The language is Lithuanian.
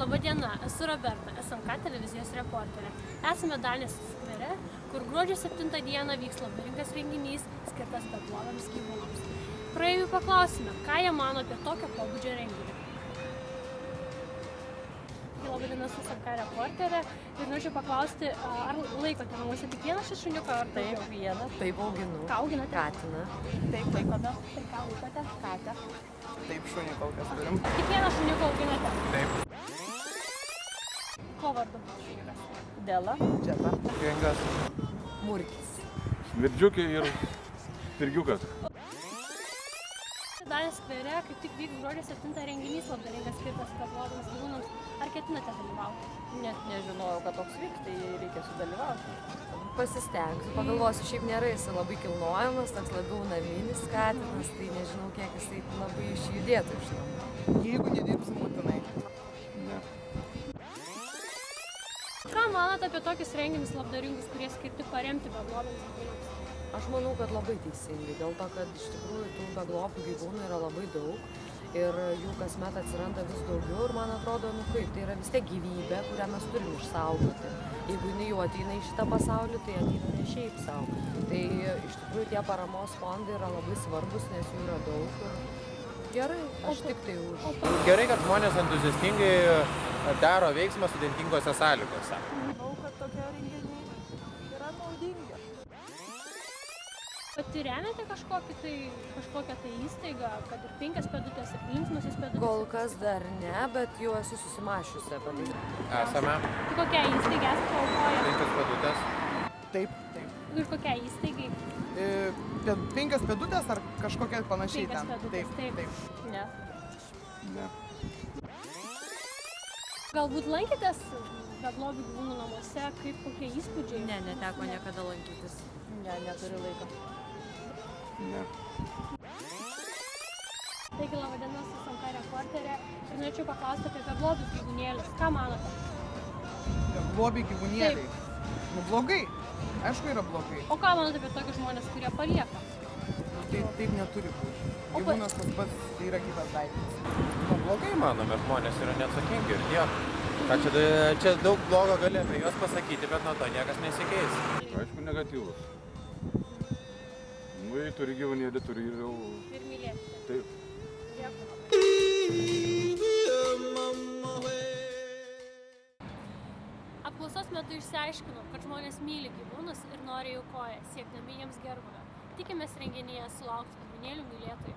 Labadiena, esu Roberta, SMK televizijos reporterė. Esame Danės skvere, kur gruodžio 7 dieną vyks labdaringas renginys skirtas beglobiams gyvūnams. Praeivių paklausime, ką jie mano apie tokio pobūdžio renginį. Labadiena, esu SMK reporterė ir norėčiau paklausti, ar laikote namuose tik vieną šį šuniuką ar daugiau? Taip, vieną. Taip, auginu. Ką auginate? Katiną. Taip, laikome. Tai ką laikote? Katę. Taip, šunį kol kas turim. Tik vieną šuniuką auginate? Taip. Ko vardu šuniukas? Dela. Džeta. Kengas. Murkis. Smirdžiukė ir spirgiukas. Danės skvere kaip tik vyks gruodžio 7 renginys labdaringas skirtas beglobiams gyvūnams. Ar ketinate dalyvauti? Net nežinojau, kad toks vyks, tai reikia sudalyvauti. Pasistengsiu. Pagalvosiu, šiaip nėra jis labai kilnojamas, toks labiau naminis katinas, tai nežinau, kiek jisai labai išjudėtų iš namų. Jeigu nedirbsim būtinai. Ne. Ką manote apie tokius renginius labdaringus, kurie skirti paremti beglobiams gyvūnams? Aš manau, kad labai teisingai, dėl to, kad iš tikrųjų tų beglobių gyvūnų yra labai daug ir jų kasmet atsiranda vis daugiau ir man atrodo, tai yra vis tiek gyvybė, kurią mes turim išsaugoti. Jeigu jinai jau ateina į šitą pasaulį, tai ateina ne šiaip savo. Tai iš tikrųjų tie paramos fondai yra labai svarbus, nes jų yra daug ir gerai, aš tik tai už. Gerai, kad žmonės entuziastingai daro veiksmą sudėtingose sąlygose. Manau, kad tokie renginiai yra naudingi. Pati remiate kažkokią tai įstaigą, kad ir 5 pėdutės ir linksmosios pėdutės? Kol kas dar ne, bet jau esu susimašiusi apie tai. Esame. Tai kokia įstaiga esate aukoję? 5 pėdutės. Taip, taip. Ir kokia įstaigai? 5 pėdutės ar kažkokia panašiai 5 ten? pėdutės, taip. Ne. Ne. Galbūt lankėtės beglobių gyvūnų namuose, kokie įspūdžiai? Ne, neteko niekada lankytis. Ne, neturiu laiko. Ne. Taigi, labadiena, esu SMK reporterė ir norėčiau paklausti apie beglobius gyvūnėlius. Ką manote? Beglobiai gyvūnėliai. Nu blogai. Aišku, yra blogai. O ką manote apie tokius žmonės, kurie palieka? Taip neturi būti. Gyvūnas tas pats, tai yra gyvas daiktas. Blogai manome, žmonės yra neatsakingi ir tiek. Čia daug blogo gali apie juos pasakyti, bet nuo to niekas nesikeis. Aišku, negatyvus. Nu, jei turi gyvūnėlį, turi ir jau... Ir mylėti. Taip. Apklausos metu išsiaiškinom, kad žmonės myli gyvūnus ir nori jų aukoja, siekdami jiems gerbūvio. Tikimės renginyje sulaukti gyvūnėlių mylėtojų.